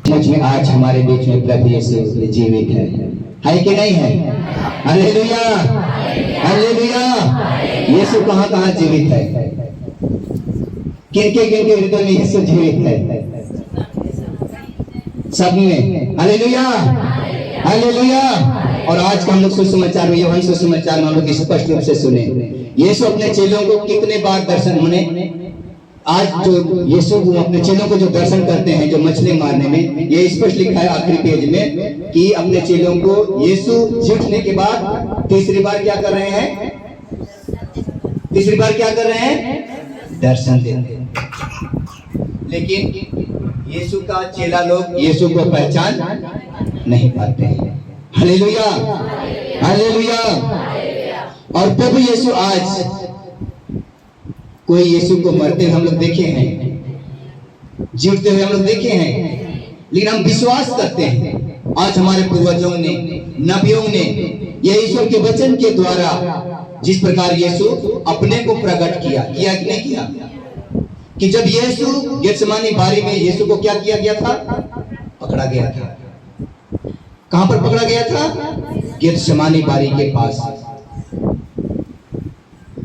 मुझ में आज हमारे बीच में प्रभु यीशु जीवित है कि नहीं है? Hallelujah, hallelujah. यीशु कहाँ कहाँ जीवित है? किनके किनके हृदय में यीशु जीवित है? सब में। Hallelujah, hallelujah. और आज का हम लोग सुसमाचार में, यूहन्ना सुसमाचार में हम लोग स्पष्ट रूप से सुने, यीशु अपने चेलों को कितने बार दर्शन होने, आज जो यीशु अपने चेलों को जो दर्शन करते हैं, जो मछली मारने में, ये स्पष्ट लिखा है आखिरी पेज में कि अपने चेलों को यीशु जी उठने के बाद तीसरी बार क्या कर रहे हैं? तीसरी बार क्या कर रहे हैं? दर्शन देते हैं। लेकिन यीशु का चेला लोग यीशु को पहचान नहीं पाते हैं। Hallelujah, hallelujah. और प्रभु यीशु आज, कोई यीशु को मरते हुए हम लोग देखे हैं, जीवते हुए हम लोग देखे हैं, लेकिन हम विश्वास करते हैं आज हमारे पूर्वजों ने, नबियों ने, ये ईश्वर के वचन के द्वारा जिस प्रकार यीशु अपने को प्रकट किया कि नहीं किया, कि जब यीशु गेत्सेमानी बारी में यीशु को क्या किया गया था? पकड़ा गया था। कहां पर पकड़ा गया था? गेत्सेमानी बारी के पास।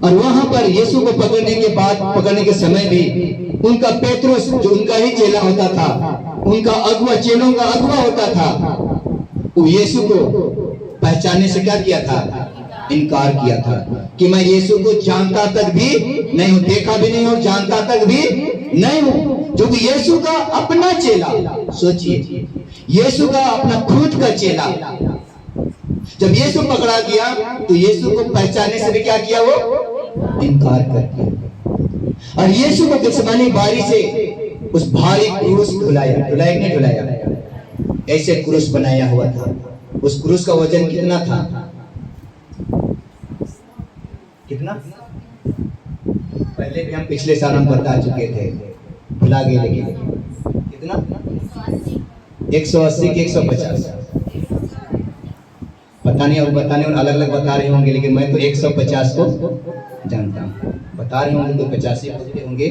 और वहां पर यीशु को पकड़ने के बाद, पकड़ने के समय भी उनका पेत्रुस, जो उनका ही चेला होता था, उनका अगुआ, चेलों का अगुआ होता था, वो यीशु को पहचानने से क्या किया था? इनकार किया था कि मैं यीशु को जानता तक भी नहीं हूं, देखा भी नहीं हूं, जानता तक भी नहीं हूं। जो कि यीशु का अपना चेला, सोचिए, यीशु का अपना खुद का चेला, जब यीशु पकड़ा गया तो यीशु को पहचानने से भी क्या किया? वो इनकार कर दिया। और यीशु को गेत्सेमानी बारी से उस भारी क्रूस ढुलाया, ढुलाया नहीं ढुलाया, ऐसे क्रूस बनाया हुआ था। उस क्रूस का वजन कितना था? कितना? पहले भी हम पिछले साल हम बता चुके थे, भुला गए, लेकिन कितना? 180 कि 150? पता नहीं, और बताने और अलग अलग बता रहे होंगे, लेकिन मैं तो 150 को जानता हूँ। बता रहे होंगे तो 85 बोलते होंगे,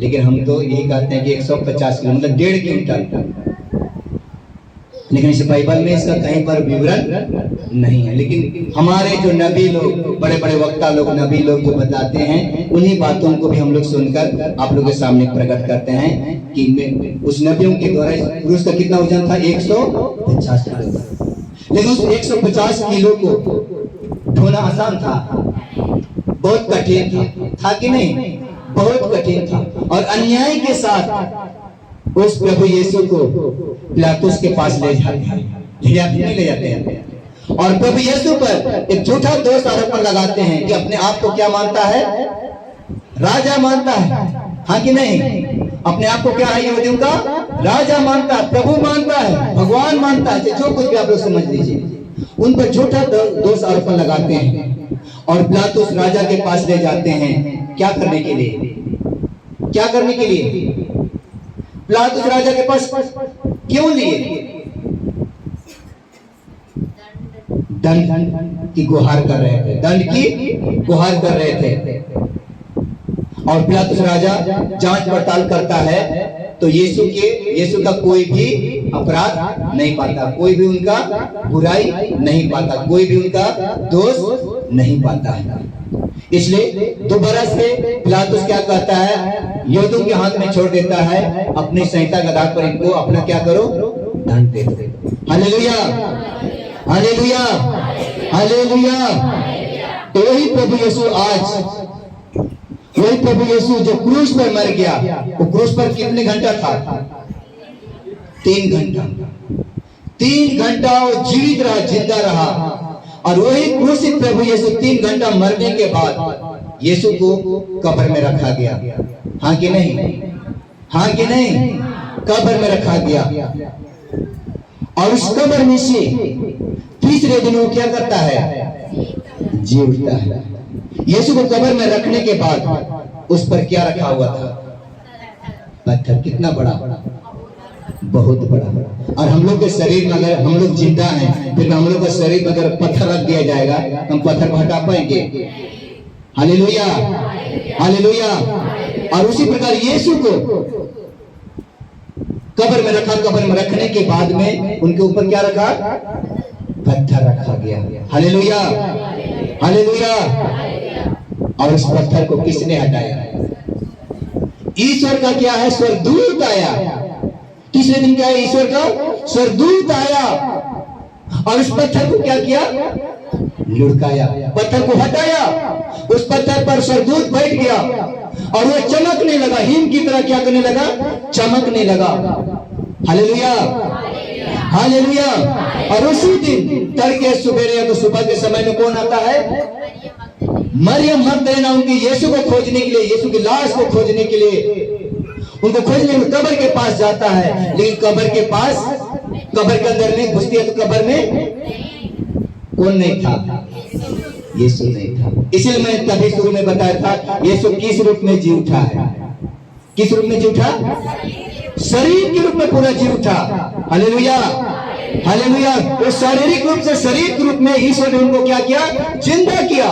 लेकिन हम तो यही कहते हैं कि 150 किलो, मतलब 1.5 क्विंटल। लेकिन इस बाइबल में इसका कहीं पर विवरण नहीं है। लेकिन हमारे जो नबी लोग, बड़े बड़े वक्ता लोग, नबी लोग जो बताते हैं, उन्हीं बातों को भी हम लोग सुनकर आप लोगों के सामने प्रकट करते हैं कि उस नबियों के द्वारा क्रूस का कितना वजन था? 150 किलो। लेकिन उस 150 किलो को ढोना आसान था? बहुत कठिन था कि नहीं? बहुत कठिन था। और अन्याय के साथ उस प्रभु यीशु को पिलातुस के पास ले जाते हैं, ले जाते हैं। और प्रभु यीशु पर एक झूठा दोष आरोपण लगाते हैं कि अपने आप को क्या मानता है? राजा मानता है। हाँ कि नहीं? अपने आप को क्या है? यहूदियों का राजा मानता है, प्रभु मानता है, भगवान मानता है, जो कुछ भी आप लोग समझ लीजिए। उन पर झूठा दोष आरोपण लगाते हैं और पिलातुस राजा के पास ले जाते हैं। क्या करने के लिए? क्या करने के लिए पिलातुस राजा के पास क्यों लिए? दंड की गुहार कर रहे थे, दंड की गुहार कर रहे थे। और पिलातुस राजा जांच पड़ताल करता है तो यीशु का कोई भी अपराध नहीं पाता, कोई भी उनका बुराई नहीं पाता, कोई भी उनका दोष नहीं पाता है। इसलिए दोबारा से पिलातुस क्या कहता है? यहूदियों के हाथ में छोड़ देता है, अपनी संहिता के आधार पर इनको अपना क्या करो? दंड दे दो। Hallelujah, hallelujah, hallelujah. तो वही प्रभु यीशु आज, वही प्रभु यीशु जो क्रूस पर मर गया, वो क्रूस पर कितने घंटा था? 3 घंटा। 3 घंटा वो जीवित रहा, जिंदा रहा। और वही क्रूसित प्रभु यीशु 3 घंटा मरने के बाद यीशु को कब्र में रखा गया। हाँ कि नहीं? हाँ कि नहीं? कब्र में रखा गया। और उस कब्र में से तीसरे दिन वो क्या करता है? जी उठता है। यीशु को कब्र में रखने के बाद उस पर क्या रखा हुआ था? पत्थर। कितना बड़ा? बहुत बड़ा। और हम लोग के शरीर में अगर हम लोग जिंदा हैं, फिर हम लोग के शरीर में अगर पत्थर रख दिया जाएगा, हम पत्थर को हटा पाएंगे? Hallelujah, hallelujah. और उसी प्रकार यीशु को कब्र में रखा। कब्र में रखने के बाद में उनके ऊपर क्या रखा? पत्थर रखा गया। Hallelujah, hallelujah. और उस पत्थर को किसने हटाया? ईश्वर का क्या है? स्वर्गदूत आया। तीसरे दिन क्या है? ईश्वर का स्वर्गदूत आया और उस पत्थर को क्या किया? लुढ़काया, पत्थर को हटाया। उस पत्थर पर स्वर्गदूत बैठ गया और वो चमकने लगा, हिम की तरह क्या करने लगा? चमकने लगा। Hallelujah, hallelujah. और उसी दिन तड़के सवेरे या तो सुबह के समय में कौन आता है? मरियम मगदलीना उनकी यीशु को खोजने के लिए, यीशु की लाश को खोजने के लिए, उनको खोजने में कब्र के पास जाता है। लेकिन कब्र के पास, कब्र के अंदर में घुसती है तो कब्र में कौन नहीं था? यीशु नहीं था। इसलिए मैं तभी शुरू में बताया था यीशु किस रूप में जी उठा है? किस रूप में जी उठा? शरीर के रूप में पूरा जी उठा। Hallelujah, hallelujah. वो शारीरिक रूप से, शरीर के रूप में ईश्वर ने उनको क्या किया? जिंदा किया।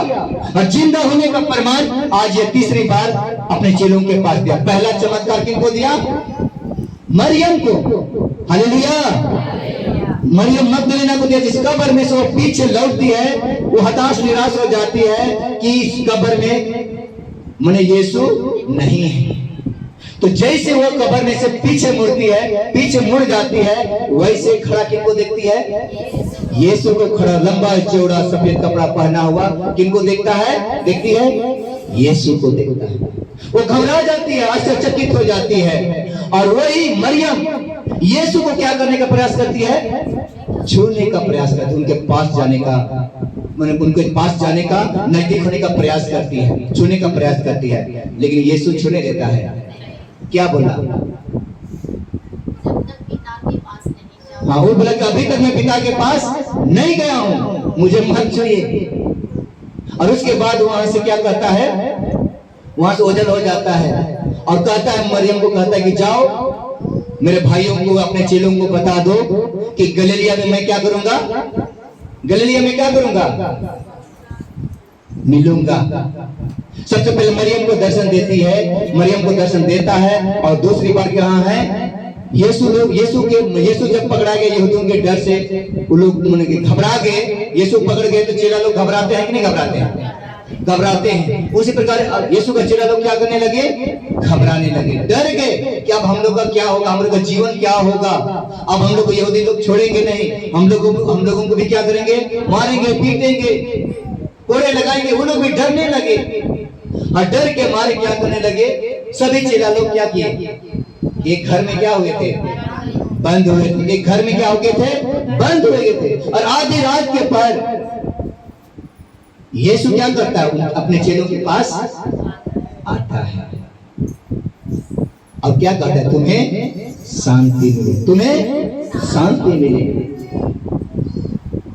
और जिंदा होने का प्रमाण आज ये तीसरी बार अपने चेलों के पास दिया। पहला चमत्कार किनको दिया? मरियम को। हालेलुया, मरियम मगदलीना को दिया। जिस कब्र में से वो पीछे लौटती है, वो हताश निराश हो जाती है कि इस कब्र में मने यीशु नहीं है। तो जैसे वो कब्र में से पीछे मुड़ती है, पीछे मुड़ जाती है, वैसे खड़ा किनको देखती है? यीशु को खड़ा, लंबा चौड़ा सफेद कपड़ा पहना हुआ। किनको देखता है? देखती है यीशु को देखता है। वो घबरा जाती है, आश्चर्यचकित हो जाती है। और वही मरियम यीशु को क्या करने का प्रयास करती है? छूने का प्रयास करती है, उनके पास जाने का, मैंने उनके पास जाने का, नजदीक होने का प्रयास करती है, छूने का प्रयास करती है। लेकिन यीशु छूने देता है। क्या बोला? हाँ, वो बोला कि अभी तक मैं पिता के पास नहीं गया हूं, मुझे मत छूइए। और उसके बाद वहां से क्या कहता है? वहां से ओझल हो जाता है और कहता है, मरियम को कहता है कि जाओ मेरे भाइयों को, अपने चेलों को बता दो कि गलीलिया में मैं क्या करूंगा? गलीलिया में क्या करूंगा? मिलूंगा। सबसे पहले मरियम को दर्शन देती है, मरियम को दर्शन देता है। और दूसरी बार क्या है? यीशु जब पकड़ा गया यहूदियों के डर से, वो लोग घबरा गए। यीशु पकड़ गए तो चेला लोग घबराते हैं कि नहीं घबराते हैं? घबराते हैं। उसी प्रकार यीशु का चेला लोग क्या करने लगे? घबराने लगे, डर गए कि अब हम लोग का क्या होगा, हम लोग का जीवन क्या होगा। अब हम लोग को यहूदी लोग छोड़ेंगे नहीं, हम लोगों को भी क्या करेंगे? मारेंगे, पीटेंगे, कोड़े लगाएंगे। वो लोग भी डरने लगे और डर के मारे क्या करने लगे? सभी चेला लोग क्या किए? एक घर में क्या हुए थे? बंद हुए थे। एक घर में क्या हो गए थे? बंद हुए थे। और आधी रात के पर यीशु क्या करता है? अपने चेलों के पास आता है और क्या कहता है? तुम्हें शांति मिले, तुम्हें शांति मिले।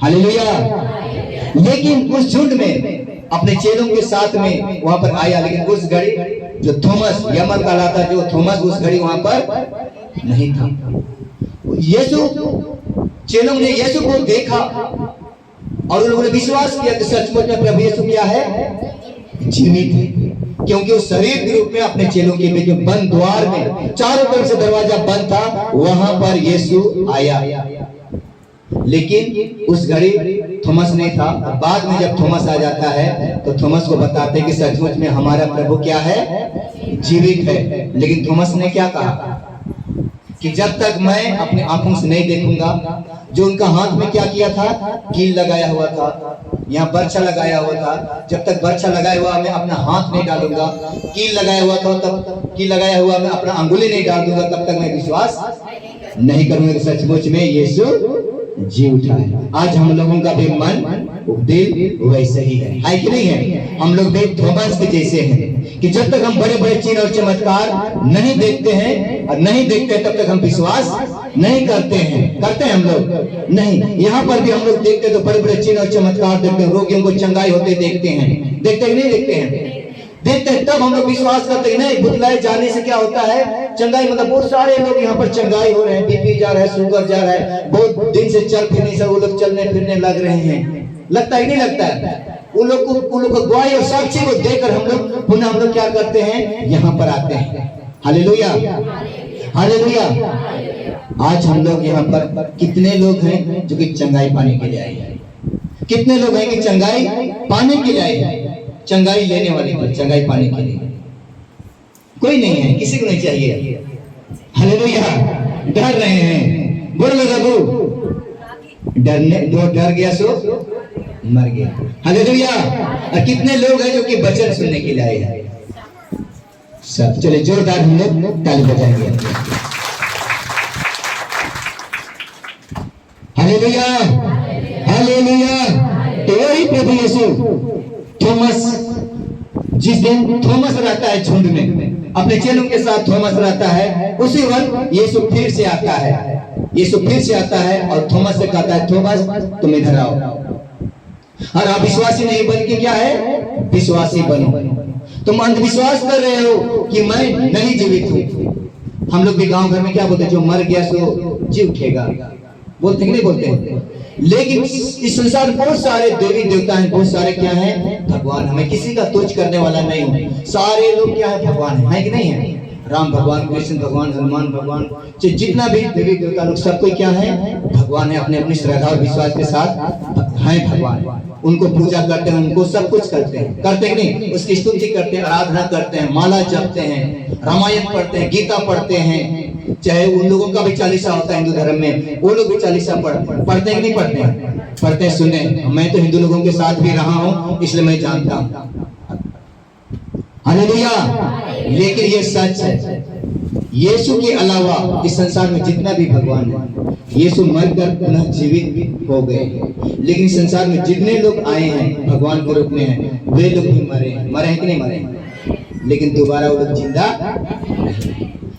हालेलुया। लेकिन उस झुंड में अपने चेलों के साथ में वहां पर आया, लेकिन उस घड़ी जो थॉमस यमन कहलाता, जो थॉमस उस घड़ी वहां पर नहीं था। यीशु, चेलों ने यीशु को देखा और उन लोगों ने विश्वास किया कि सचमुच में प्रभु यीशु क्या है? जीवित है। क्योंकि उस शरीर के रूप में अपने चेलों के बीच में बंद द्वार में, चारों तरफ से दरवाजा बंद था, वहां पर यीशु आया। लेकिन उस घड़ी थॉमस नहीं था। बाद में जब थॉमस आ जाता है तो थॉमस को बताते हैं कि सचमुच में हमारा प्रभु क्या है? जीवित है। लेकिन थॉमस ने क्या कहा कि जब तक मैं अपने आंखों से नहीं देखूंगा। जो उनका हाथ में क्या किया था? कील लगाया हुआ था, यहाँ बर्छा लगाया हुआ था। जब तक बर्छा लगाया हुआ मैं अपना हाथ नहीं डालूंगा, कील लगाया हुआ था तब कील लगाया हुआ मैं अपना अंगुली नहीं डाल दूंगा, तब तक मैं विश्वास नहीं करूंगा कि सचमुच में यीशु जी उठा है। आज हम लोगों का भी मन, दिल वैसे ही है कि नहीं है? हम लोग भी थॉमस के जैसे हैं कि जब तक हम बड़े बड़े चिन्ह और चमत्कार नहीं देखते हैं और नहीं देखते तब तक हम विश्वास नहीं करते हैं। करते हैं हम लोग? नहीं। यहाँ पर भी हम लोग देखते तो बड़े बड़े चिन्ह और चमत्कार देखते हैं, रोगियों को चंगाई होते देखते हैं। देखते हैं नहीं देखते हैं? देखते हैं, तब हम लोग विश्वास करते हैं। नहीं, बुतलाए जाने से क्या होता है? चंगाई, मतलब बहुत सारे लोग यहाँ पर चंगाई हो रहे हैं, बीपी जा रहा है, शुगर जा रहा है, बहुत दिन से चल फिर नहीं सब वो लोग चलने फिरने लग रहे हैं। लगता है नहीं लगता है? उन लोग को गवाही और साक्षी को देकर हम लोग पुनः हम लोग क्या करते हैं? यहाँ पर आते हैं। Hallelujah, hallelujah. आज हम लोग यहाँ पर कितने लोग हैं जो कि चंगाई पाने के लिए आए हैं? कितने लोग हैं कि चंगाई पाने के लिए आए हैं? चंगाई लेने वाले को, चंगाई पाने के लिए कोई नहीं है, किसी को नहीं चाहिए। हालेलुया। डर रहे हैं, बोल लो प्रभु, डरने जो डर गया सो मर गया। हालेलुया। और कितने लोग हैं जो कि वचन सुनने के लिए आए हैं? सब। चले जोरदार हम लोग ताली बजाएंगे। Hallelujah, hallelujah. तो वही प्रभु यीशु थॉमस, जिस दिन थॉमस रहता है झुंड में, अपने चेलों के साथ थॉमस रहता है, उसी वक्त यीशु फिर से आता है। यीशु फिर से आता है और थॉमस से कहता है, थॉमस तुम इधर आओ और आप विश्वासी नहीं बन के क्या है? विश्वासी बनो। तुम अंधविश्वास कर रहे हो कि मैं नहीं जीवित हूँ। हम लोग भी गांव घर में क्या बोलते हैं? जो मर गया सो जी उठेगा, बोलते हैं नहीं बोलते? लेकिन इस संसार में बहुत सारे देवी देवता हैं, बहुत सारे क्या हैं? भगवान। हमें किसी का तुच्छ करने वाला नहीं हूँ। सारे लोग क्या है? भगवान है कि नहीं है? राम भगवान, कृष्ण भगवान, हनुमान भगवान, जितना भी देवी देवता लोग सब कोई क्या है? भगवान है। अपने अपनी श्रद्धा और विश्वास के साथ हैं भगवान। उनको पूजा करते हैं, उनको सब कुछ करते हैं, करते हैं नहीं? उसकी स्तुति करते हैं, आराधना करते हैं, माला जपते हैं, रामायण पढ़ते हैं, गीता पढ़ते हैं। चाहे उन लोगों का भी चालीसा होता है हिंदू धर्म में, वो लोग भी चालीसा पढ़ते हैं कि नहीं पढ़ते हैं? पढ़ते हैं। सुने, मैं तो हिंदू लोगों के साथ भी रहा हूँ, इसलिए मैं जानता हूँ। हालेलुया। लेकिन ये सच है, यीशु के अलावा इस संसार में जितना भी भगवान है, यीशु मरकर पुनः जीवित हो गए। लेकिन संसार में जितने लोग आए हैं भगवान के रूप में हैं, वे लोग भी मरे हैं कि नहीं मरे? लेकिन दोबारा वो लोग जिंदा।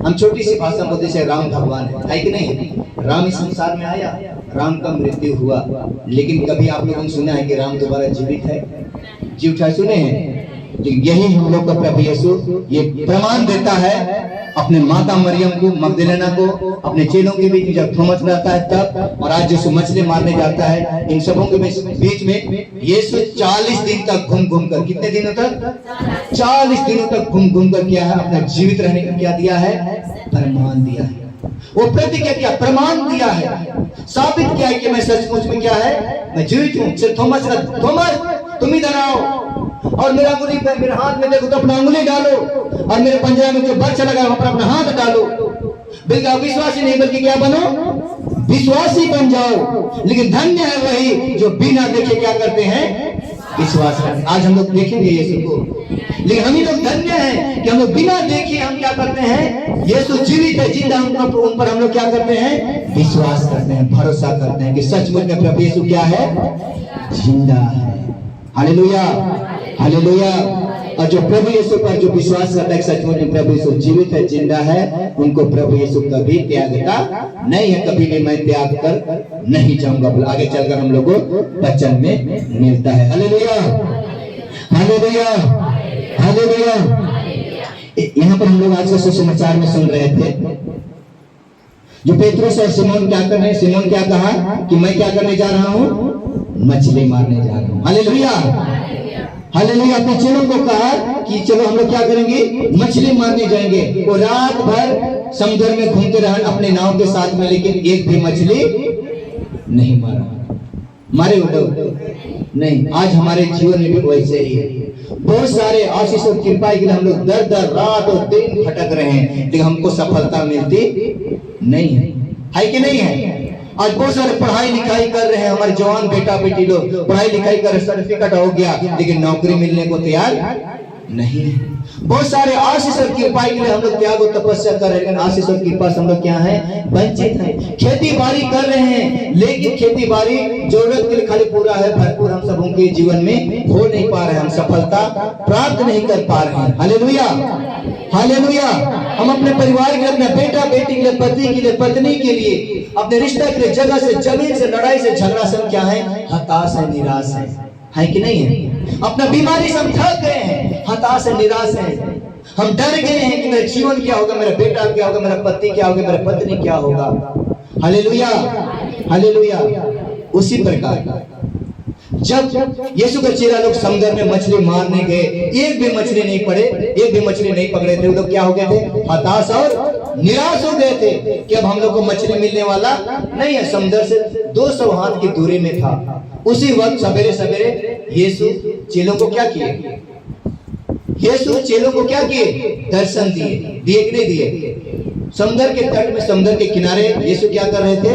हम छोटी सी भाषा बोलते हैं राम भगवान है कि नहीं? राम इस संसार में आया, राम का मृत्यु हुआ, लेकिन कभी आप लोगों ने सुना है कि राम दोबारा जीवित है, जी उठा? सुने हैं? यही हम लोग का प्रभु यीशु ये प्रमाण देता है अपने माता मरियम को, मगदलेना को, अपने चेलों के बीच जब थॉमस रहता है तब, और आज यीशु मछली मारने जाता है, इन सबों के बीच में यीशु 40 दिन तक घूम घूम कर, कितने दिनों तक? 40 दिनों तक घूम घूम कर क्या है? अपना जीवित रहने का क्या दिया है? प्रमाण दिया है। वो प्रतिज्ञा किया, प्रमाण दिया है, साबित किया है कि मैं सचमुच में क्या है? मैं जीवित हूँ। सिर्फ थॉमस तुम इधर आओ और मेरा अंगुली पे, मेरे हाथ में देखो तो अपना अंगुली डालो, और मेरे पंजरा में जो बर्छ लगा वहां पर अपना हाथ डालो। बिल्कुल विश्वासी नहीं बल्कि क्या बनो? विश्वासी बन जाओ। लेकिन धन्य है वही जो बिना देखे क्या करते हैं? विश्वास करते हैं। आज हम लोग देखेंगे यीशु को, लेकिन हम ही लोग धन्य हैं कि हम लोग बिना देखे हम क्या करते हैं? यीशु जीवित है, जिंदा, उन पर हम लोग क्या करते हैं? विश्वास करते हैं, भरोसा करते हैं कि सचमुच में प्रभु यीशु क्या है? जिंदा है। Hallelujah, hallelujah. और जो प्रभु यीशु पर जो विश्वास करता है सचमुच में प्रभु यीशु जीवित है, जिंदा है, उनको प्रभु यीशु कभी त्यागता नहीं है। कभी भी मैं त्याग कर नहीं जाऊंगा। आगे चलकर हम लोगों को वचन में मिलता है। Hallelujah, hallelujah, hallelujah. यहाँ पर हम लोग आज का सुसमाचार में सुन रहे थे, जो पेतरुस और सिमोन क्या कर रहे हैं? सिमोन क्या कहा कि मैं क्या करने जा रहा हूँ? मछली मारने जा रहा हूँ। Hallelujah, hallelujah. अपने चेलों को कहा कि चलो हम लोग क्या करेंगे? मछली मारने जाएंगे। वो रात भर समुद्र में घूमते रहे अपने नाव के साथ में, लेकिन एक भी मछली नहीं मारा। मारे वो नहीं। आज हमारे जीवन में भी वैसे ही है। बहुत सारे आशीष और कृपा के लिए हम लोग दर दर रात और दिन भटक रहे हैं, लेकिन हमको सफलता मिलती नहीं है कि नहीं है? आज बहुत सारे पढ़ाई लिखाई कर रहे हैं, हमारे जवान बेटा बेटी लोग पढ़ाई लिखाई कर, सर्टिफिकेट हो गया, लेकिन नौकरी मिलने को तैयार नहीं है। बहुत सारे आशीष और कृपा के लिए हम लोग त्याग और तपस्या कर रहे हैं, लेकिन आशीष और कृपा से हम लोग क्या है? वंचित हैं। खेती बाड़ी कर रहे हैं, लेकिन खेती बाड़ी जरूरत के लिए खाली पूरा है, भरपूर हम सबों के जीवन में हो नहीं पा रहे हैं, हम सफलता प्राप्त नहीं कर पा रहे हैं। Hallelujah, hallelujah. हम अपने परिवार के लिए, अपने बेटा बेटी के लिए, पति के लिए, पत्नी के लिए, अपने रिश्ते के लिए जगह से, जमीन से, लड़ाई से, झगड़ा से क्या है? हताश है, निराश है कि नहीं है? अपना बीमारी से हम थक गए हैं, हताश है, निराश है। हम डर गए हैं कि मेरा जीवन क्या होगा, मेरा बेटा क्या होगा, मेरा पति क्या होगा, मेरा पत्नी क्या होगा। Hallelujah, hallelujah. उसी प्रकार जब यीशु का चेला लोग समुद्र में मछली मारने गए, एक भी मछली नहीं पड़े, एक भी मछली नहीं पकड़े थे, वो लोग क्या हो गए थे? हताश और निराश हो गए थे कि अब हम लोग को मछली मिलने वाला नहीं है। समुद्र से 200 हाथ की दूरी में था। उसी वक्त सवेरे सवेरे यीशु चेलों को क्या किए? यीशु चेलों को क्या किए? दर्शन दिए। दिए कि नहीं दिए? समुद्र के तट में, समुद्र के किनारे यीशु क्या कर रहे थे?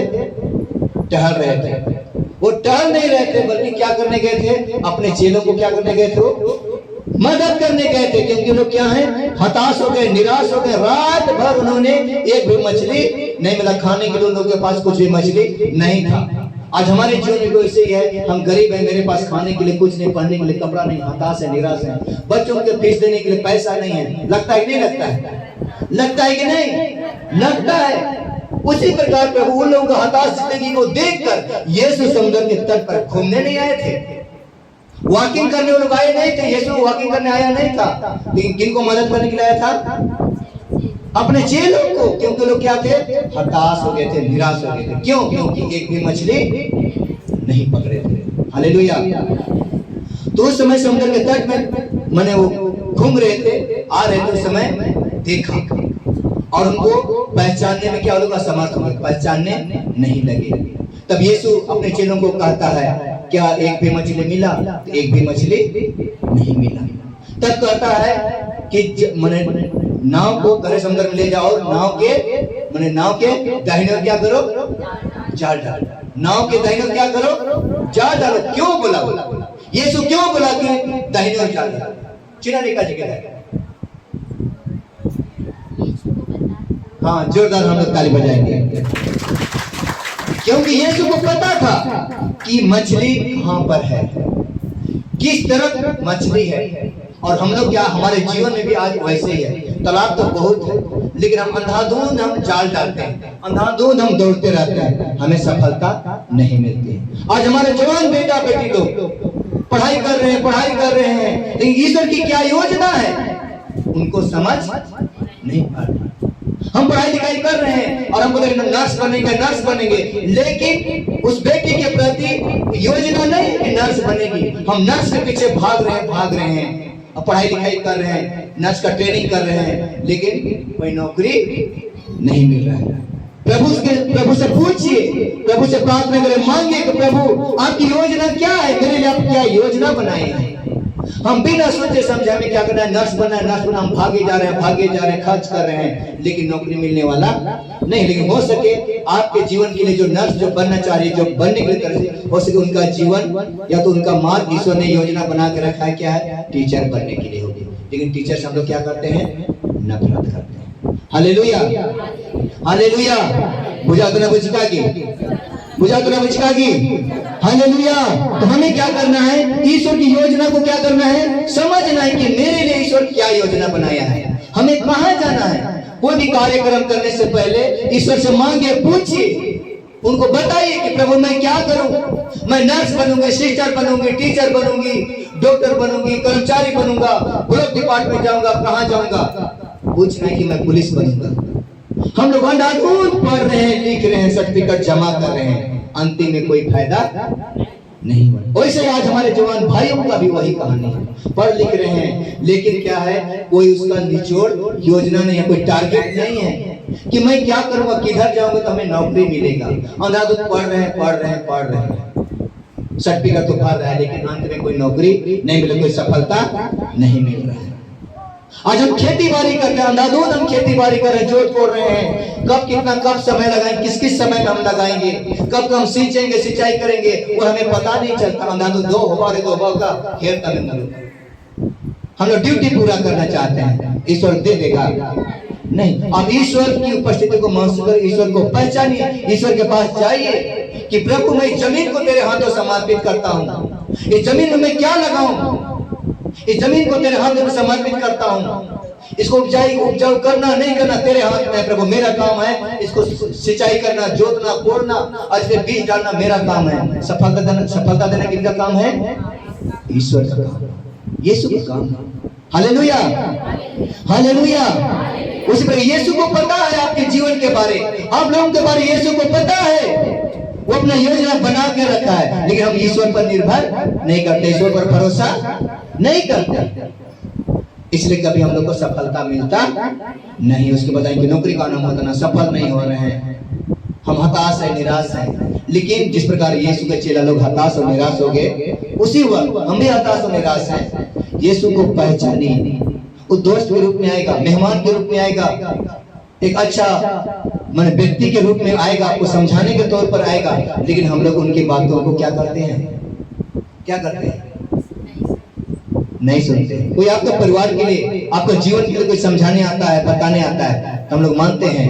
टहल रहे थे। वो टहल नहीं रहे थे, बल्कि क्या करने गए थे? अपने चेलों को क्या करने गए थे? मदद करने गए थे। क्योंकि लोग क्या हैं? हताश हो गए, निराश हो गए। रात भर उन्होंने एक भी मछली नहीं मिला खाने के लिए, लोगों के पास कुछ भी मछली नहीं था। आज हमारे जीवन में भी ऐसे ही है। हम गरीब हैं, मेरे पास खाने के लिए कुछ नहीं, पहनने के लिए कपड़ा नहीं, हताश है, निराश है। बच्चों के फीस देने के लिए पैसा नहीं है। लगता है कि नहीं लगता है? लगता है कि नहीं लगता है? उसी प्रकार प्रभु उन लोगों का हताश जिंदगी को देखकर यीशु समुद्र के तट पर घूमने नहीं आए थे, वॉकिंग करने वो लोग आए नहीं थे। यीशु वॉकिंग करने आया नहीं था, लेकिन किनको मदद करने के लिए आया था? अपने चेलों को। क्योंकि लोग क्या थे? हताश हो गए थे, निराश हो गए थे। क्यों? क्योंकि एक भी मछली नहीं पकड़े थे। हालेलुया। तो उस समय समुद्र के तट में माने वो घूम रहे थे, आ रहे थे। उस समय देखा और उनको पहचानने में क्या लोग असमर्थ हुए, पहचानने नहीं लगे। तब यीशु अपने चेलों को कहता है, क्या एक भी मछली मिला? एक भी मछली नहीं मिला। तब कहता है कि माने नाव को गहरे समुद्र में ले जाओ, नाव के दाहिने ओर क्या करो? जाल डालो। नाव के दाहिने ओर क्या करो? जाल डालो। क्यों बोला? यीशु क्यों बोला कि दाहिने ओर जाल डालो? चिन्ह निकाल के हाँ, जोरदार हम लोग ताली बजाएंगे। क्योंकि यीशु को पता था कि मछली कहां पर है, किस तरफ मछली है। और हम लोग क्या, हमारे जीवन में भी आज वैसे ही है। तालाब तो बहुत है, लेकिन हम अंधाधुंध हम जाल डालते हैं, अंधाधुंध हम दौड़ते रहते हैं, हमें सफलता नहीं मिलती। आज हमारे जवान बेटा बेटी लोग पढ़ाई कर रहे हैं, लेकिन ईश्वर की क्या योजना है उनको समझ नहीं पा रहे। हम पढ़ाई लिखाई कर रहे हैं और हम बोले नर्स बनेंगे, लेकिन उस बेटी के प्रति योजना नहीं है कि नर्स बनेगी। हम नर्स के पीछे भाग रहे हैं और पढ़ाई लिखाई कर रहे हैं, नर्स का ट्रेनिंग कर रहे हैं, लेकिन कोई नौकरी नहीं मिल रहा है। प्रभु से पूछिए, प्रभु से प्रार्थना करें, मांगे कि प्रभु आपकी योजना क्या है, मेरे लिए आप क्या योजना बनाए हैं। हम बिना सोचे समझे हमें क्या करना है, नर्स बनना, हम भागे जा रहे हैं, खर्च कर रहे हैं, लेकिन नौकरी मिलने वाला नहीं। लेकिन हो सके आपके जीवन के लिए जो नर्स जो बनना चाह रही है, जो बनने के लिए हो सके उनका जीवन या तो उनका मार्ग ईश्वर ने योजना बना के रखा है, क्या है? टीचर बनने के लिए होगी। लेकिन टीचर से हम लोग क्या करते हैं? नफरत करते हैं। Hallelujah, hallelujah. बुझा तो ना बुझका की हालेलुया। तो हमें क्या करना है? ईश्वर की योजना को क्या करना है? समझना है कि मेरे लिए ईश्वर क्या योजना बनाया है, हमें कहां जाना है। कोई भी कार्यक्रम करने से पहले ईश्वर से मांगे, पूछिए, उनको बताइए कि प्रभु मैं क्या करूं। मैं नर्स बनूंगी, सिस्टर बनूंगी, टीचर बनूंगी, डॉक्टर बनूंगी, कर्मचारी बनूंगा, ब्लॉक डिपार्टमेंट जाऊंगा, कहां जाऊंगा। पूछना है कि मैं पुलिस बनूंगा। हम लोग अंधाधुंध पढ़ रहे हैं, लिख रहे हैं, सर्टिफिकेट जमा कर रहे हैं, अंतिम में कोई फायदा नहीं हुआ। वैसे आज हमारे जवान भाइयों का भी वही कहानी है, पढ़ लिख रहे हैं, लेकिन क्या है? कोई उसका निचोड़ योजना नहीं है, कोई टारगेट नहीं है कि मैं क्या करूंगा, किधर जाऊंगा तो हमें नौकरी मिलेगा। अंधाधुंध पढ़ रहे हैं, सर्टिफिकेट तो भर रहा है, लेकिन अंत में कोई नौकरी नहीं मिले, कोई सफलता नहीं मिल रहा है। आज हम खेती बाड़ी करते हैं, अंधाधुंध हम खेती बाड़ी कर रहे हैं, जोत तोड़ रहे हैं, कब समय लगाएंगे, किस समय में हम लगाएंगे, कब हम सींचेंगे, सिंचाई करेंगे, वो हमें पता नहीं चलता। अंधाधुंध दो का खेल हम लोग ड्यूटी पूरा करना चाहते हैं, ईश्वर दे देगा नहीं। अब ईश्वर की उपस्थिति को महसूस कर, ईश्वर को पहचानिए, ईश्वर के पास जाइए कि प्रभु मैं जमीन को तेरे हाथों समर्पित करता हूँ, इस जमीन में मैं क्या लगाऊं, इस जमीन को तेरे हाथ में समर्पित करता हूँ। इसको उपजाऊ करना नहीं करना तेरे हाथ में है प्रभु, मेरा काम है इसको सिंचाई करना, जोतना, कोड़ना और इसमें बीज डालना मेरा काम है। सफलता देना किसका काम है? ईश्वर का काम, यीशु का काम। Hallelujah, hallelujah. उसी पर यीशु को पता है आपके जीवन के बारे, आप लोगों के बारे यीशु को पता है, वो अपना योजना बना के रखा है, लेकिन हम ईश्वर पर निर्भर नहीं करते, ईश्वर पर भरोसा नहीं करते। इसलिए कभी हम लोग को सफलता मिलता नहीं। उसके बजाय कि नौकरी का नाम होता ना, सफल नहीं हो रहे हैं, हम हताश है, निराश है। लेकिन जिस प्रकार यीशु के चेला लोग हताश और निराश हो गए, उसी वक्त हम भी हताश और निराश हैं। यीशु को पहचानिए, वो दोस्त के रूप में आएगा, मेहमान के रूप में आएगा, एक अच्छा मन व्यक्ति के रूप में आएगा, आपको समझाने के तौर पर आएगा। लेकिन हम लोग उनकी बातों को क्या करते हैं, क्या करते हैं, नहीं सुनते। कोई आपके परिवार के लिए, आपके जीवन के लिए कोई समझाने आता है, बताने आता है, तो हम लोग मानते हैं,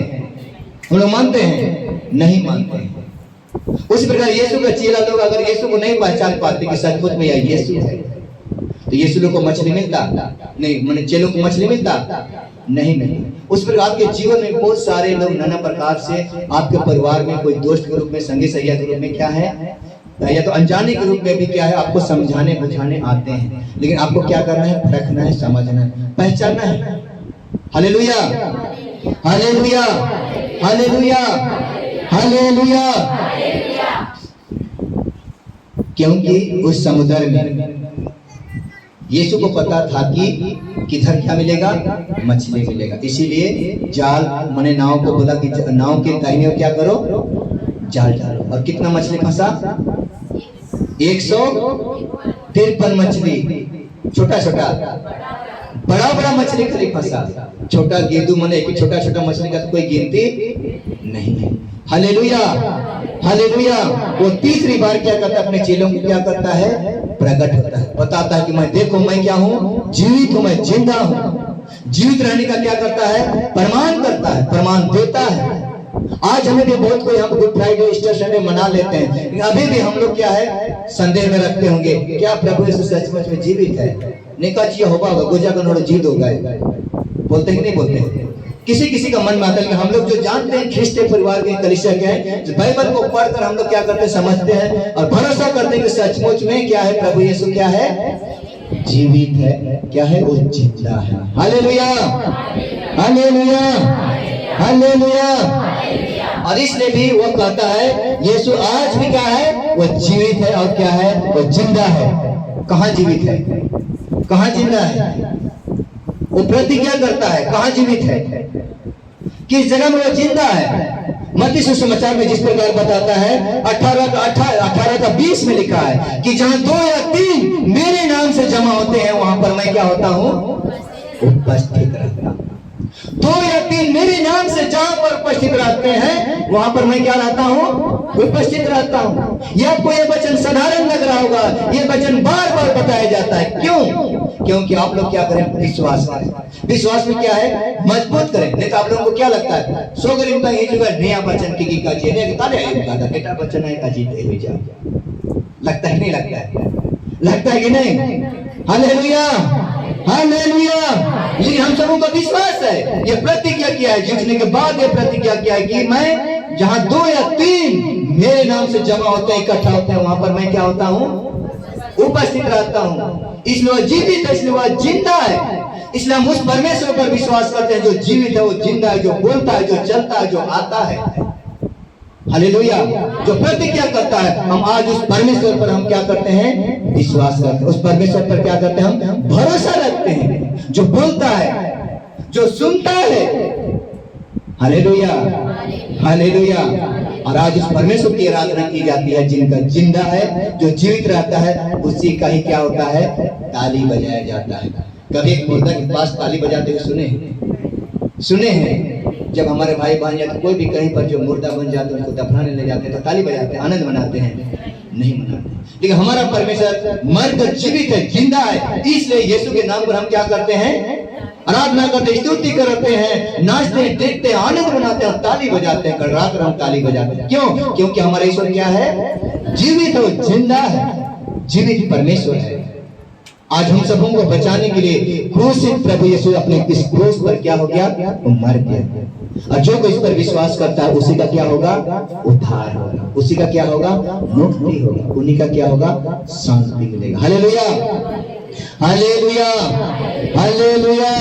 हम लोग मानते हैं, नहीं मानते हैं। उसी प्रकार यीशु का चेला लोग अगर यीशु को नहीं पहचान पाते कि सचमुच में यह यीशु है, तो यीशु लोग को मछली मिलता नहीं, मैंने चेलों को मछली मिलता नहीं मिलता। उस प्रकार आपके जीवन में बहुत सारे लोग नाना प्रकार से, आपके परिवार में कोई दोस्त के रूप में, संगी सहिया के रूप में क्या है, या तो अनजाने के रूप में भी क्या है, आपको समझाने बुझाने आते हैं। लेकिन आपको क्या करना है, परखना है, समझना है, पहचानना है। Hallelujah, hallelujah, hallelujah, hallelujah. क्योंकि उस समुद्र में यीशु को पता था कि किधर क्या मिलेगा, मछली मिलेगा। इसीलिए जाल मैंने नाव को बोला कि नाव के दाहिने ओर क्या करो, जाल डालो। और कितना मछली फंसा, 153 मछली, छोटा छोटा, बड़ा बड़ा मछली खाली फंसा। छोटा गेदू मने कि छोटा छोटा मछली का तो कोई गिनती नहीं है। Hallelujah, hallelujah. वो तीसरी बार क्या करता है, अपने चेलों को क्या करता है, प्रकट होता है, बताता है कि मैं देखो मैं क्या हूँ, जीवित हूँ, मैं जिंदा हूँ। जीवित रहने का क्या करता है, प्रमाण करता है, प्रमाण देता है। आज हमें भी बहुत कोई, हम गुड फ्राइडे, ईस्टर संडे मना लेते हैं, लेकिन अभी भी हम लोग क्या है, संदेह में रखते होंगे क्या प्रभु यीशु सचमुच में जीवित है। निका जी होगा गोजा का जीत होगा, बोलते ही नहीं बोलते। किसी किसी का मन में आता है, हम लोग जो जानते हैं ख्रिस्तीय परिवार के कलीसिया के हैं, बाइबल को पढ़कर हम लोग क्या करते हैं, समझते हैं और भरोसा करते हैं कि सचमुच में क्या है, प्रभु यीशु क्या है, जीवित है, क्या है, वो जिंदा है। Hallelujah, hallelujah, hallelujah. और इसलिए भी वो कहता है यीशु आज भी क्या है, वो जीवित है और क्या है, वो जिंदा है। कहाँ जीवित है, कहाँ जिंदा है, वो प्रतिज्ञा करता है, कहाँ जीवित है, किस जगह में वो जिंदा है। मत्ती सुसमाचार में जिस प्रकार बताता है 18:20 में लिखा है कि जहां 2 या 3 मेरे नाम से जमा होते हैं, वहां पर मैं क्या होता हूं, उपस्थित रहता हूं। 2 या 3 मेरे नाम से जहां पर उपस्थित रहते हैं, वहां पर मैं क्या रहता हूं, उपस्थित रहता हूं। यह आपको यह वचन साधारण लग रहा होगा, यह वचन बार बार बताया जाता है। क्यों? क्योंकि आप लोग क्या करें, विश्वास करें। विश्वास में क्या है, मजबूत करें। नहीं तो आप लोगों को क्या लगता है, 100 गरीब ये जगह नया वचन की का जी ने ताले आएगा, बेटा वचन है का जीते हुए जा, लगता है नहीं लगता है, लगता है कि नहीं। Hallelujah, hallelujah. लेकिन हम सबों का विश्वास है, ये प्रतिज्ञा किया है, जीतने के बाद ये प्रतिज्ञा किया है कि मैं जहां 2 या 3 मेरे नाम से जमा होते हैं, इकट्ठा होते हैं, वहां पर मैं क्या होता हूं, उपस्थित रहता हूं। इसलिए जीवित है, इसलिए वह जिंदा है। इसलिए हम उस परमेश्वर पर विश्वास करते हैं जो जीवित है, वो जिंदा है, जो बोलता है, जो चलता है, जो आता है। हालेलुया। जो प्रतिज्ञा करता है, हम आज उस परमेश्वर पर हम क्या करते हैं, विश्वास करते हैं। उस परमेश्वर पर क्या करते हैं, हम भरोसा रखते हैं, जो बोलता है, जो सुनता है। Hallelujah, hallelujah. और आज उस परमेश्वर की आराधना की जाती है, जिनका जिंदा है, जो जीवित रहता है, उसी का ही क्या होता है, ताली बजाया जाता है। कभी एक मुर्दा के पास ताली बजाते हुए सुने हैं? जब हमारे भाई बहन या तो कोई भी कहीं पर जो मुर्दा बन जाते हैं, उनको दफनाने ले जाते हैं, तो ताली बजाते हैं, आनंद मनाते हैं? नहीं मनाते। लेकिन हमारा परमेश्वर मरकर जीवित है, जिंदा है। इसलिए यीशु के नाम पर हम क्या करते हैं, आराधना करते, स्तुति करते हैं, नाचते हैं, देखते हैं, आनंद मनाते हैं और ताली बजाते हैं। कल रात हम ताली बजाते हैं। क्यों? क्योंकि हमारा ईश्वर क्या है, जीवित है, जिंदा है, जीवित परमेश्वर है। आज हम सबों को बचाने के लिए क्रूसित प्रभु यीशु अपने इस क्रूस पर क्या हो गया, वो मर गया। और जो कोई इस पर विश्वास करता है, उसी का क्या होगा, उद्धार होगा, उसी का क्या होगा, मुक्ति होगा, उन्हीं का क्या होगा, शांति मिलेगा। Hallelujah, hallelujah, hallelujah.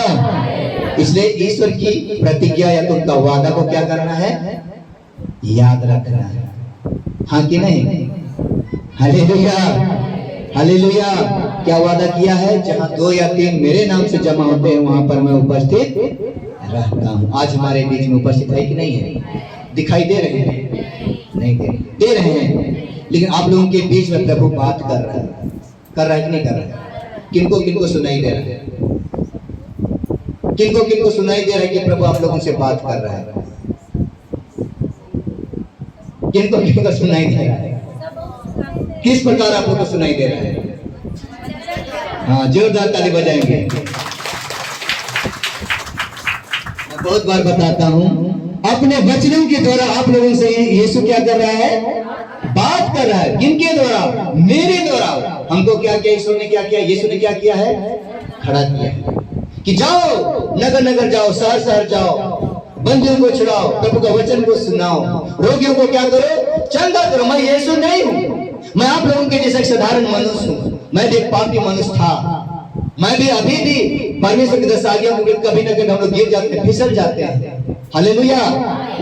इसलिए ईश्वर की प्रतिज्ञा या तो उनका वादा को क्या करना है, याद रखना है। हाँ कि नहीं? Hallelujah, hallelujah. क्या वादा किया है? जहां 2 या 3 मेरे नाम से जमा होते हैं वहां पर मैं उपस्थित रहता हूं। आज हमारे बीच में उपस्थित है कि नहीं है? दिखाई दे रहे हैं? नहीं दे रहे हैं, लेकिन आप लोगों के बीच में प्रभु बात कर रहा है कि नहीं कर रहा है? किनको किनको सुनाई दे रहा है? किनको किनको सुनाई दे रहा है कि प्रभु आप लोगों से बात कर रहा है? किनको किनको सुनाई दे रहा है? किस प्रकार आप लोगों को सुनाई दे रहा है? हाँ, जोरदार ताली बजाएंगे। मैं बहुत बार बताता हूं, अपने वचनों के द्वारा आप लोगों से यीशु क्या कर रहा है? बात कर रहा है। किनके द्वारा? मेरे द्वारा। हमको क्या किया? यीशु ने क्या किया? यीशु ने क्या किया है? खड़ा किया है कि जाओ, नगर नगर जाओ, शहर शहर जाओ, बंदियों को छुड़ाओ, प्रभु का वचन को सुनाओ, रोगियों को क्या करो? चंगा करो। मैं यीशु नहीं हूं, मैं आप लोगों के जैसा एक साधारण मनुष्य हूं। मैं भी एक पापी मनुष्य था। मैं भी अभी भी परमेश्वर की 10 आज्ञाओं को कभी न कभी हम लोग गिर जाते हैं, फिसल जाते हैं। Hallelujah,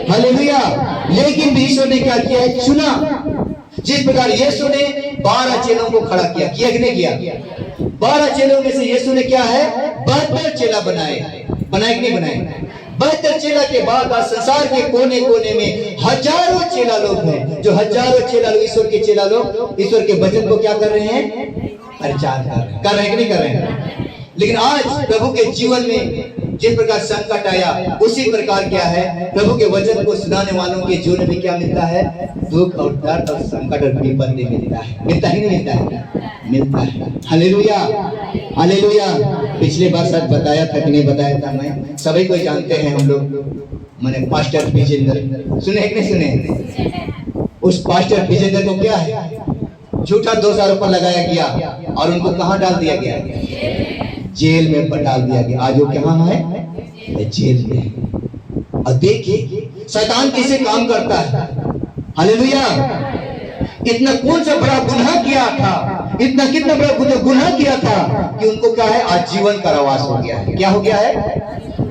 hallelujah. लेकिन भी ईश्वर ने क्या किया है? चुना। जिस प्रकार यीशु ने 12 चेलों को खड़ा किया कि नहीं किया? 12 चेलों में से यीशु ने क्या है? 72 चेला बनाए कि नहीं बनाए? 72 चेला के बाद आज संसार के कोने कोने में हजारों चेला लोग हैं, जो हजारों चेला लोग, ईश्वर के चेला लोग ईश्वर के वचन को क्या कर रहे हैं? प्रचार कर रहे हैं कि नहीं कर रहे हैं? लेकिन आज प्रभु के जीवन में जिस प्रकार संकट आया, उसी प्रकार क्या है? प्रभु के वचन को सुनाने वालों के जीवन में क्या मिलता है? दुख और दर्द और संकट और विपत्ति मिलता है। मिलता ही नहीं मिलता है? मिलता है। Hallelujah, hallelujah. पिछले बार शायद बताया था कि नहीं बताया था? मैं सभी को जानते हैं हम लोग, मैंने पास्टर विजेंद्र, सुने कि नहीं सुने? उस पास्टर विजेंद्र को क्या है? झूठा 2 आरोप लगाया गया और उनको कहां डाल दिया गया? जेल में डाल दिया गया। आज वो कहां है? जेल में। और देखिए शैतान कैसे काम करता है। हालेलुया। इतना कौन सा बड़ा गुनाह किया था, इतना कितना बड़ा गुनाह किया था कि उनको क्या है? आजीवन कारावास हो गया है। क्या हो गया है?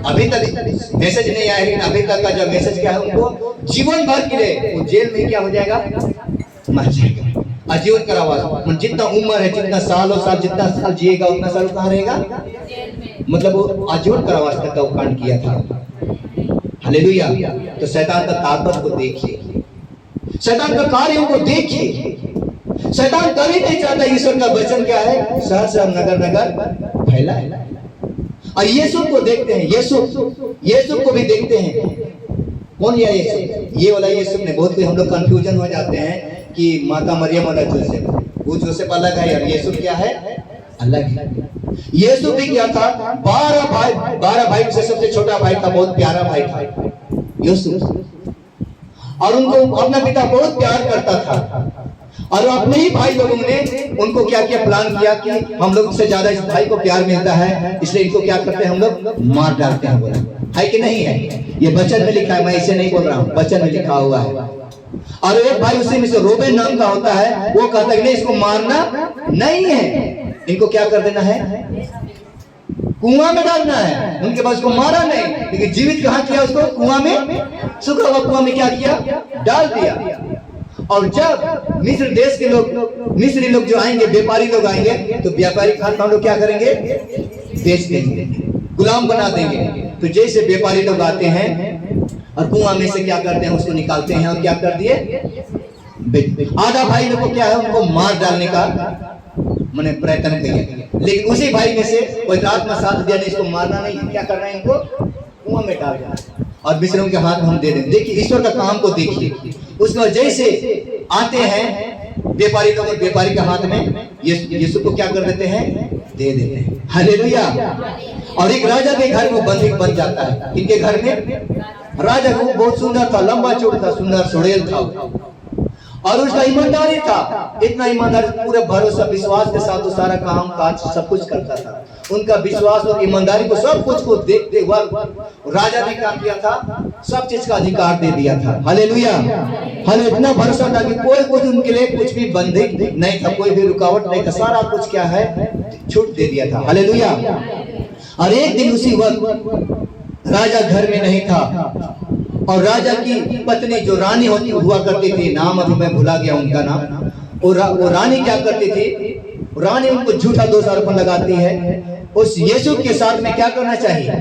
अभी तक मैसेज नहीं आया, लेकिन अभी तक का जो मैसेज क्या है, उनको जीवन भर के लिए वो जेल में क्या हो जाएगा? मर जाएगा। आजीवन कारावास। जितना उम्र है, जितना सालों साल, जितना साल जिएगा उतना साल कहाँ रहेगा? मतलब वो आजीवन कारावास तक का वो कांड किया था। हालेलुया। तो शैतान का ताकत को देखिए, शैतान का कार्यों को देखिए। शैतान कभी नहीं चाहता ईश्वर का वचन क्या है? शहर शहर नगर नगर फैला है। और यीशु को देखते हैं, यीशु को भी देखते हैं। कौन है यीशु? ये वाला यीशु ने बहुत कोई हम लोग कंफ्यूजन हो जाते हैं कि माता मरियम और जोसेफ, वो जोसेफ अलग है और यीशु क्या है? अलग है। यीशु भी क्या था? 12 भाई में से सबसे छोटा भाई था, बहुत प्यारा भाई था यीशु, और उनको अपना पिता बहुत प्यार करता था। और अपने ही भाई लोगों ने उनको क्या किया? प्लान किया कि हम लोग से ज्यादा इस भाई को प्यार मिलता है, इसलिए इनको क्या करते हैं? हम लोग मार डालते हैं। बोला है कि नहीं है? ये वचन में लिखा है, मैं इसे नहीं बोल रहा हूँ, वचन में लिखा हुआ है। और एक भाई उसी में से रोबेन नाम का होता है, वो कहता है नहीं, इसको मारना नहीं है, इनको क्या कर देना है? कुआं में डालना है। उनके पास उसको मारा नहीं, लेकिन जीवित कहाँ किया? उसको कुआं में, सूखा हुआ कुआं में क्या किया? डाल दिया। और जब मिस्र देश के लोग, मिस्री लोग जो आएंगे, व्यापारी लोग आएंगे, तो व्यापारी खान हम लोग क्या करेंगे? बेच देंगे, गुलाम बना देंगे। तो जैसे व्यापारी लोग आते हैं और कुआं में से क्या करते हैं? उसको निकालते हैं और क्या कर दिए? आधा भाई लोग को क्या है? उनको मार डालने का मैंने प्रयत्न किया, लेकिन उसी भाई में से कोई आत्मा साथ दिया नहीं, इसको मारना नहीं, क्या करना है? इनको कुआं में डाल देना और मिस्रों के हाथ में हम दे दें। देखिए ईश्वर का काम को देखिए। उसको जैसे आते हैं व्यापारी लोग, व्यापारी के हाथ में यीशु को क्या कर देते हैं? दे देते हैं। हालेलुया। और एक राजा के घर में बंदी बन जाता है। इनके घर में राजा को बहुत सुंदर था, लंबा चौड़ा था, सुंदर सुड़ेल था, और उसका ईमानदारी था। इतना ईमानदारी, पूरे भरोसा विश्वास के साथ वो सारा काम काज सब कुछ करता था। उनका विश्वास और ईमानदारी को, सब कुछ को देखते हुए राजा ने क्या किया था? सब चीज का अधिकार दे दिया था। हालेलुया। हमें इतना भरोसा था कि कोई कुछ उनके लिए कुछ भी बंधक नहीं था, कोई भी रुकावट नहीं था, सारा कुछ क्या है? छूट दे दिया था। हालेलुया। और एक दिन उसी वक्त राजा घर में नहीं था, और राजा की पत्नी जो रानी होती हुआ करती थी, नाम अभी मैं भुला गया उनका नाम, वो रानी क्या करती थी? रानी उनको झूठा दोषारोपण लगाती है। उस यीशु के साथ में क्या करना चाहिए?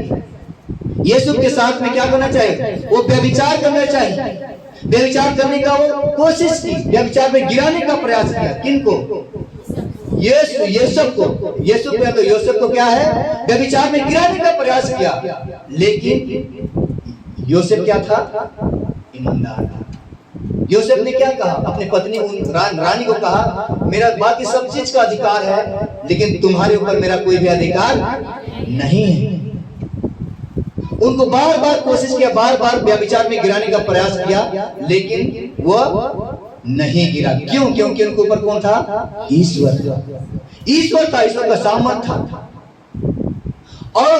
यीशु के साथ में क्या करना चाहिए? वो व्यभिचार करना चाहिए। व्यभिचार करने का वो कोशिश की, व्यभिचार में गिराने का प्रयास किया। किनको? यूसुफ को क्या है? व्यभिचार में गिराने का प्रयास किया। लेकिन यूसुफ क्या था? ईमानदार था। यूसुफ ने क्या कहा? अपनी पत्नी रानी को कहा, मेरा बाकी सब चीज का अधिकार है, लेकिन तुम्हारे ऊपर मेरा कोई भी अधिकार नहीं है। उनको बार बार कोशिश किया, बार बार व्यभिचार में गिराने का प्रयास किया, लेकिन वो नहीं गिरा। क्यों? क्योंकि उनके ऊपर कौन था? ईश्वर था। ईश्वर का सामर्थ था। और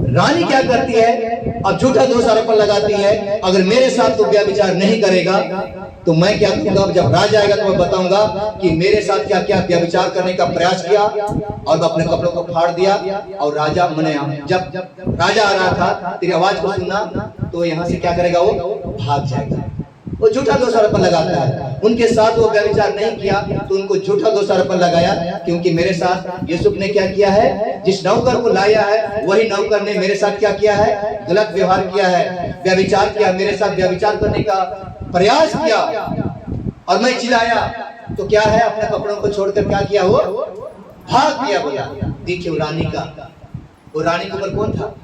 रानी क्या करती है? अब झूठा दोषारोपण लगाती है, अगर मेरे साथ तो व्यभिचार नहीं करेगा तो मैं क्या करूंगा? जब राजा आएगा तो मैं बताऊंगा कि मेरे साथ क्या क्या व्यभिचार करने का प्रयास किया, और अपने कपड़ों को फाड़ दिया। और राजा जब राजा आ रहा था, तेरी आवाज को सुना तो यहाँ से क्या करेगा? वो भाग जाएगा। वो झूठा दोषारोपण लगाता है। उनके साथ वो व्यभिचार नहीं किया तो उनको झूठा दोषारोपण लगाया, क्योंकि मेरे साथ यूसुफ ने क्या किया है? जिस नौकर को लाया है वही नौकर ने मेरे साथ क्या किया है? गलत व्यवहार किया है, व्यभिचार किया, मेरे साथ व्यभिचार करने का प्रयास किया। और मैं चिल्लाया तो क्या है? अपने कपड़ों को छोड़कर क्या किया? वो भाग गया। बोला देखिए रानी का, वो रानी के ऊपर कौन था?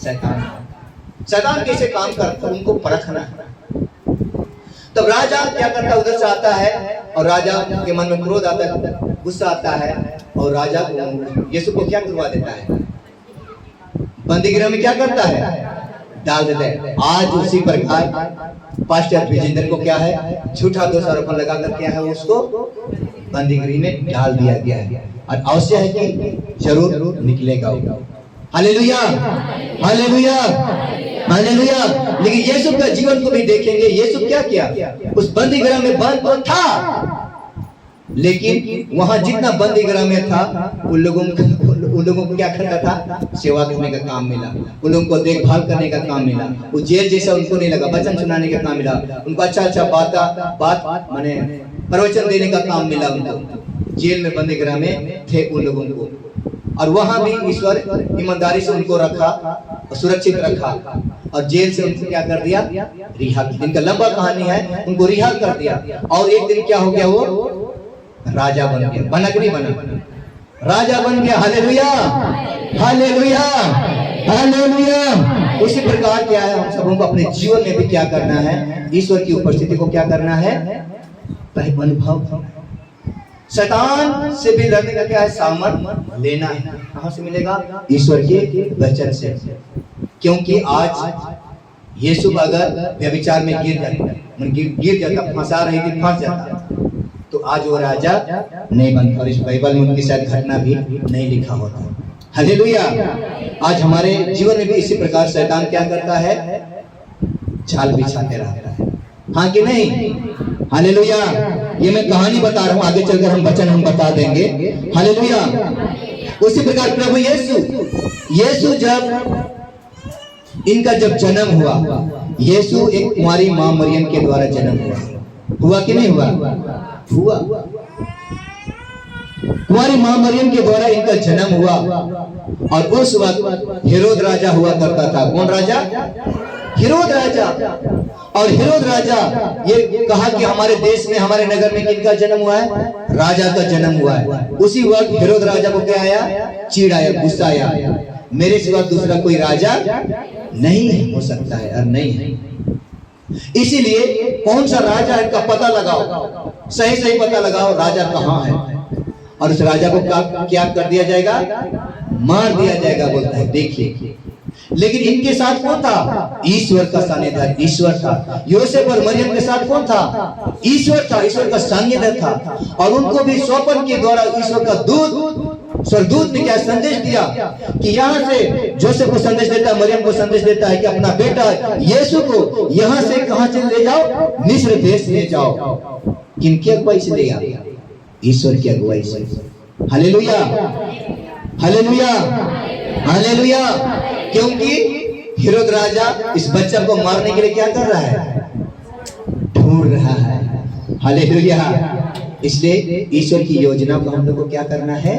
शैतान। शैतान कैसे काम करता उनको परखना है। तब राजा क्या करता? उधर से आता है और राजा के मन में क्रोध आता है, गुस्सा आता है, और राजा यीशु को क्या करवा देता है? बंदीगृह में क्या करता है? डाल देता है। आज उसी प्रकार पास्टर विजेंद्र को क्या है? झूठा दोषारोपण लगाकर क्या है? उसको बंदीगृह में डाल दिया गया है, और अवश्य है कि जरूर निकलेगा। Hallelujah, hallelujah, hallelujah. लेकिन यीशु का जीवन को भी देखेंगे। यीशु क्या किया? उस बंदीगृह में बंद तो था, लेकिन वहां जितना बंदीगृह में था उन लोगों को क्या करता था? सेवा करने का काम मिला, उन लोगों को देखभाल करने का काम मिला। वो जेल जैसा उनको नहीं लगा, वचन सुनाने का काम मिला उनको, अच्छा बात माने प्रवचन देने का काम मिला उनको। जेल में बंदीगृह में थे उन लोगों को, और वहां भी ईश्वर ईमानदारी से उनको रखा और सुरक्षित रखा, और जेल से उनको क्या कर दिया? रिहा। इनका लंबा कहानी है, उनको रिहा कर दिया। और एक दिन क्या हो गया? वो राजा बन गया, बनगरी बना, राजा बन गया। Hallelujah, hallelujah, hallelujah. उसी प्रकार क्या है? हम सबों को अपने जीवन में भी क्या करना है? ईश्वर की उपस्थिति को क्या करना है? अनुभव। शैतान से भी लड़ने का क्या है? सामर्थ लेना है। कहां से मिलेगा? ईश्वर के वचन से। क्योंकि आज यीशु अगर व्यभिचार में गिर जाता, फंसा रही थी, फंस जाता, तो आज वो राजा नहीं बनता, और इस बाइबल में उनकी शायद घटना भी नहीं लिखा होता। हालेलुया। आज हमारे जीवन में भी इसी प्रकार शैतान क्या करता है? जाल बिछाते रहता है। हाँ कि नहीं? हालेलुया। ये मैं कहानी बता रहा हूँ, आगे चलकर हम वचन हम बता देंगे। हालेलुया। उसी प्रकार प्रभु यीशु जब जन्म हुआ, यीशु एक कुंवारी मां मरियम के द्वारा जन्म हुआ कि नहीं हुआ? हुआ। कुंवारी मां मरियम के द्वारा इनका जन्म हुआ, और उस वक्त हेरोद राजा हुआ करता था। कौन राजा? हेरोद राजा। और हेरोद राजा ये कहा कि हमारे देश में, हमारे नगर में किनका जन्म हुआ है? राजा का जन्म हुआ है। उसी वक्त हेरोद राजा को क्या आया? चिढ़ आया, गुस्सा आया, मेरे सिवा दूसरा कोई राजा नहीं हो सकता है, और नहीं है। इसीलिए कौन सा राजा है का पता लगाओ, सही पता लगाओ राजा कहाँ है, और उस राजा को क्या कर दिया जाएगा? मार दिया जाएगा, बोलता है। देखिए, लेकिन इनके साथ कौन था? ईश्वर का सानिध्य, ईश्वर था। यूसुफ और मरियम के साथ कौन था? ईश्वर था, ईश्वर का सानिध्य था। और उनको भी स्वप्न के द्वारा ईश्वर का स्वर्गदूत ने क्या संदेश दिया कि यहाँ से जोसेफ को संदेश देता है, मरियम को संदेश देता है कि अपना बेटा यीशु को यहाँ से कहाँ से ले जाओ? मिस्र देश ले जाओ। किनकी अगुवाई से ले गया? ईश्वर की अगुवाई से। Hallelujah, hallelujah, hallelujah. क्योंकि हेरोद राजा इस बच्चा को मारने के लिए क्या कर रहा है? ढूंढ रहा है। हालेलुया, इसलिए ईश्वर की योजना को हम लोग को क्या करना है,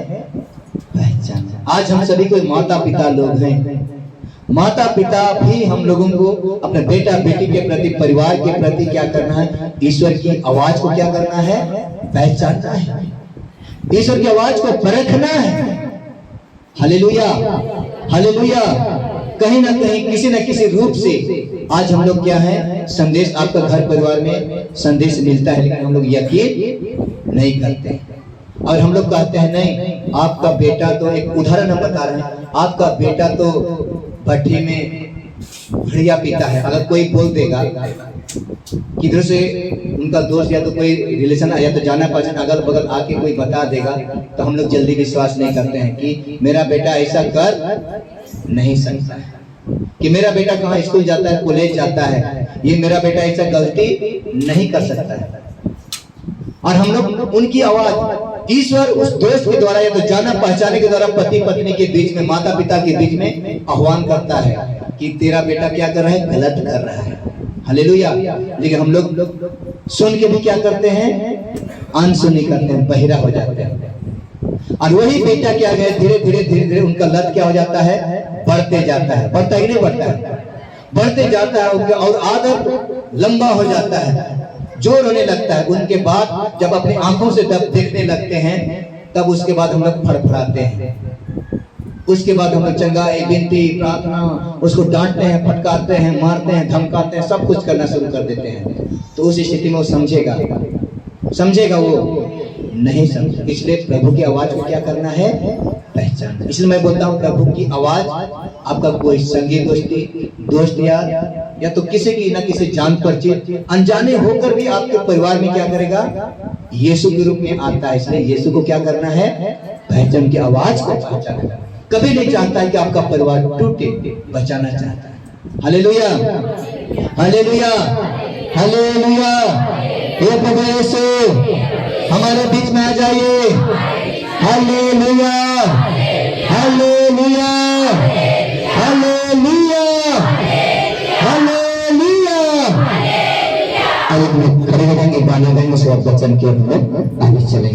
पहचानना। आज हम सभी कोई माता पिता लोग हैं, माता पिता भी हम लोगों को अपने बेटा बेटी के प्रति, परिवार के प्रति क्या करना है, ईश्वर की आवाज को क्या करना है, पहचानना है, ईश्वर की आवाज को परखना है। Hallelujah, hallelujah. कहीं ना कहीं किसी न किसी रूप से आज हम लोग क्या है, संदेश आपका घर परिवार में संदेश मिलता है, लेकिन हम लोग यकीन नहीं करते और हम लोग कहते हैं नहीं, आपका बेटा तो, एक उदाहरण हम बता रहे हैं, आपका बेटा तो भट्टी में बढ़िया पीता है। अगर कोई बोल देगा किधर से उनका दोस्त या तो कोई रिलेशन या तो जाना पहचान अगल बगल आके कोई बता देगा, तो हम लोग जल्दी विश्वास नहीं करते हैं कि मेरा बेटा ऐसा कर नहीं सकता है, कि मेरा बेटा कहाँ स्कूल जाता है, कॉलेज जाता है, ये मेरा बेटा ऐसा गलती नहीं कर सकता है। और हम लोग उनकी आवाज ईश्वर उस दोस्त के द्वारा या तो जाना पहचाने के द्वारा पति पत्नी के बीच में, माता पिता के बीच में आह्वान करता है कि तेरा बेटा क्या कर रहा है, गलत कर रहा है। हालेलुया। लेकिन हम लोग सुन के भी क्या करते हैं, अनसुनी करते हैं, बहिरा हो जाते हैं। और वही बेटा क्या गया, धीरे धीरे धीरे धीरे उनका लत क्या हो जाता है, बढ़ते जाता है, बढ़ता ही नहीं बढ़ता है, बढ़ते जाता है और आदत लंबा हो जाता है, जोर होने लगता है। उनके बाद जब अपनी आंखों से जब देखने लगते हैं, तब उसके बाद हम लोग फड़फड़ाते हैं, उसके बाद हम लोग चंगाई विनती प्रार्थना उसको डांटते हैं, फटकारते हैं, मारते हैं, धमकाते हैं, सब कुछ करना शुरू कर देते हैं। तो उस स्थिति में वो समझेगा वो नहीं समझ। इसलिए प्रभु की आवाज को क्या करना है, पहचानना। इसलिए मैं बोलता हूँ प्रभु की आवाज आपका कोई संगी दोस्त या तो किसी की ना किसी जान परिचित अनजाने होकर भी आपके परिवार में क्या करेगा, यीशु के रूप में आता है। इसलिए यीशु को क्या करना है, पहचान की आवाज को पहचानना। कभी नहीं चाहता है कि आपका परिवार टूटे, बचाना चाहता है। Hallelujah, hallelujah, hallelujah. हे प्रभु यीशु हमारे बीच में आ जाइए। Hallelujah, hallelujah, hallelujah, hallelujah. खड़े हो जाएंगे, गाने गाएंगे, उसके बाद वचन के अंदर आगे चलेंगे।